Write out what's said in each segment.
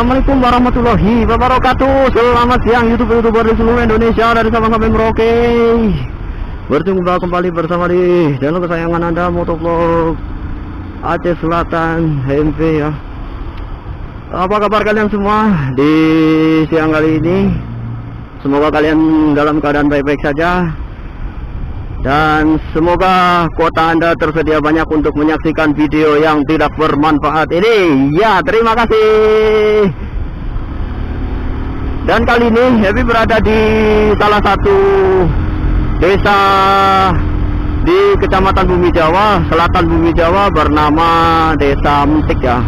Assalamualaikum warahmatullahi wabarakatuh. Selamat siang YouTuber di seluruh Indonesia, dari Sabang sampai Merauke. Berjumpa kembali bersama di channel kesayangan Anda, Motovlog Aceh Selatan MP ya. Apa kabar kalian semua di siang kali ini? Semoga kalian dalam keadaan baik-baik saja, dan semoga kuota Anda tersedia banyak untuk menyaksikan video yang tidak bermanfaat ini. Ya, terima kasih. Dan kali ini Happy berada di salah satu desa di Kecamatan Bumi Jawa, Selatan Bumi Jawa, bernama Desa Mentik ya.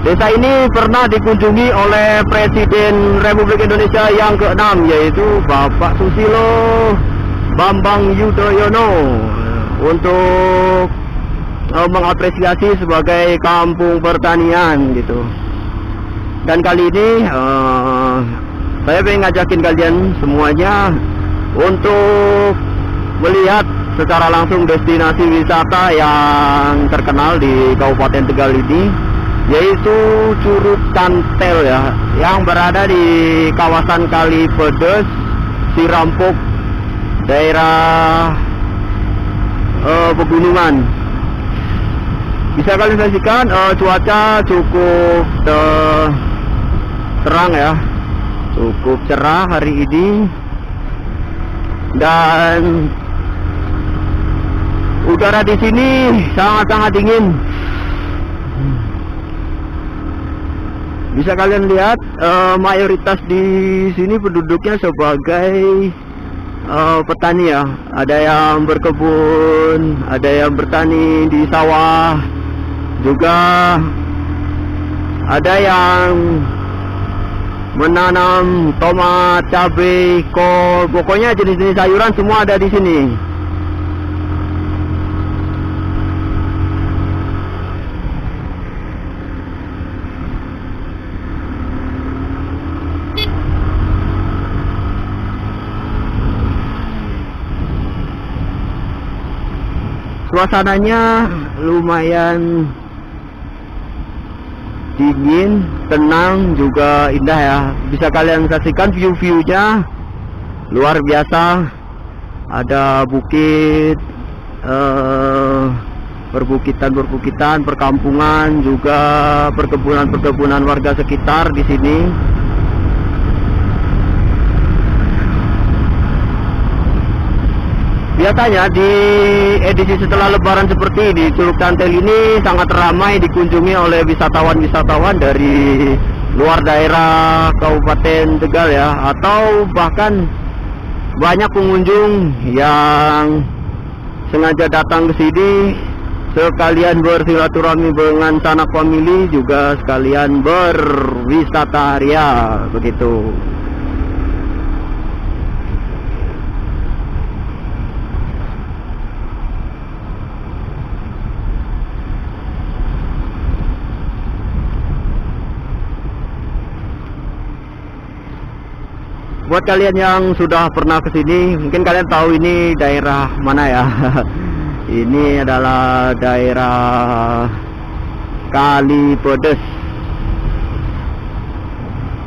Desa ini pernah dikunjungi oleh Presiden Republik Indonesia yang ke-6, yaitu Bapak Susilo Bambang Yudhoyono, untuk mengapresiasi sebagai kampung pertanian gitu. Dan kali ini saya pengen ngajakin kalian semuanya untuk melihat secara langsung destinasi wisata yang terkenal di Kabupaten Tegal ini, yaitu Curug Cantel ya, yang berada di kawasan Kalipedes, Sirampok, daerah pegunungan. Bisa kalian saksikan cuaca cukup terang ya, cukup cerah hari ini, dan udara di sini sangat-sangat dingin. Bisa kalian lihat mayoritas di sini penduduknya sebagai petani ya. Ada yang berkebun, ada yang bertani di sawah, juga ada yang menanam tomat, cabai, kol, pokoknya jenis-jenis sayuran semua ada di sini. Suasananya lumayan dingin, tenang, juga indah ya. Bisa kalian saksikan view-viewnya luar biasa. Ada bukit, perbukitan, perkampungan, juga perkebunan warga sekitar di sini. Biasanya di edisi setelah Lebaran seperti ini, Curug Cantel ini sangat ramai dikunjungi oleh wisatawan-wisatawan dari luar daerah Kabupaten Tegal ya, atau bahkan banyak pengunjung yang sengaja datang ke sini sekalian bersilaturahmi dengan sanak famili, juga sekalian berwisata ria begitu. Buat kalian yang sudah pernah kesini, mungkin kalian tahu ini daerah mana ya. Ini adalah daerah Kalipedes,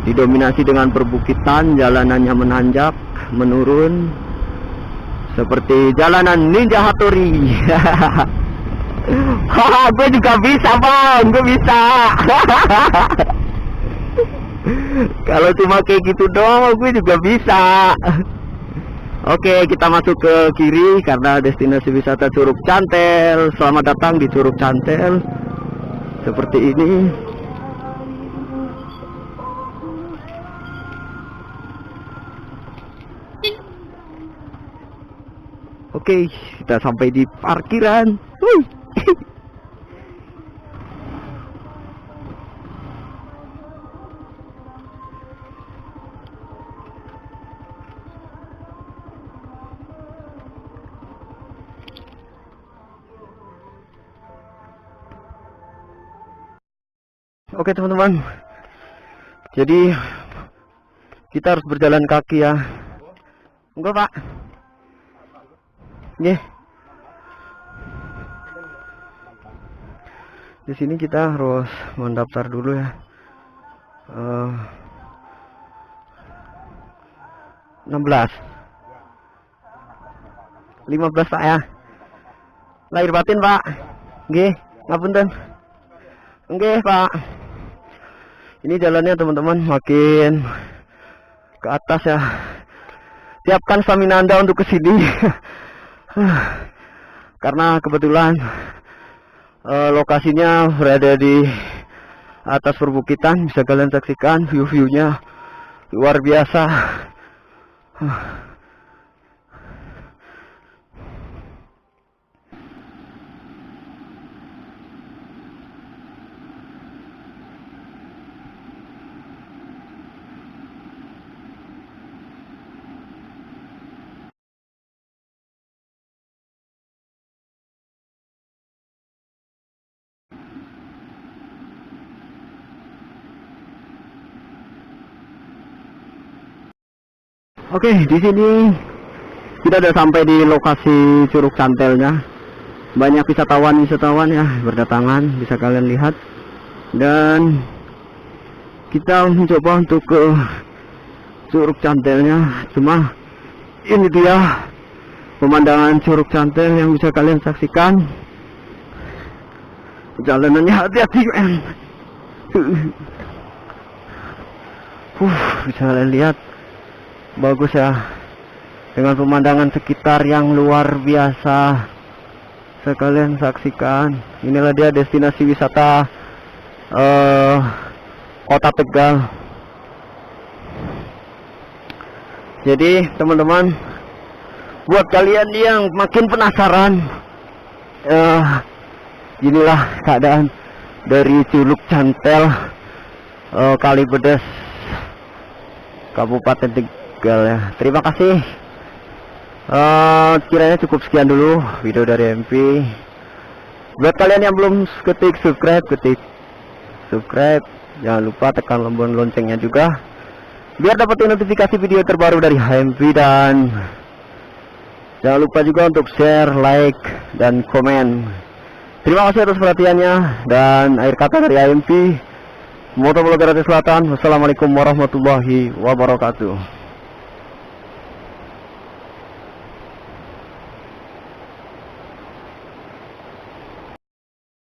didominasi dengan perbukitan, jalanannya menanjak menurun seperti jalanan Ninja Hattori. Haha, gue juga bisa bang, gue bisa. Kalau cuma kayak gitu dong, gue juga bisa. Oke, kita masuk ke kiri karena destinasi wisata Curug Cantel. Selamat datang di Curug Cantel. Seperti ini. Oke, kita sampai di parkiran. Oke teman-teman, jadi kita harus berjalan kaki ya. Enggak pak? Yeah. Di sini kita harus mendaftar dulu ya. 16 15 Pak ya. Lahir batin Pak. Nggih, ngapunten. Nggih Pak. Ini jalannya teman-teman makin ke atas ya. Siapkan stamina Anda untuk kesini. Karena kebetulan lokasinya berada di atas perbukitan. Bisa kalian saksikan view-viewnya luar biasa. Oke, di sini kita udah sampai di lokasi Curug Cantelnya. Banyak wisatawan ya berdatangan, bisa kalian lihat. Dan kita mencoba untuk ke Curug Cantelnya. Cuma ini dia pemandangan Curug Cantel yang bisa kalian saksikan. Jalanannya hati-hati men. Bisa kalian lihat. Bagus ya, dengan pemandangan sekitar yang luar biasa. Sekalian saksikan. Inilah dia destinasi wisata Kota Tegal. Jadi teman-teman, buat kalian yang makin penasaran, inilah keadaan dari Curug Cantel, Kalibedes, Kabupaten Tegal ya. Terima kasih. Kiranya cukup sekian dulu video dari MP. Buat kalian yang belum ketik subscribe. Jangan lupa tekan tombol loncengnya juga biar dapetin notifikasi video terbaru dari MP. Dan jangan lupa juga untuk share, like, dan komen. Terima kasih atas perhatiannya. Dan akhir kata dari MP, Motovlog Selatan. Wassalamualaikum warahmatullahi wabarakatuh.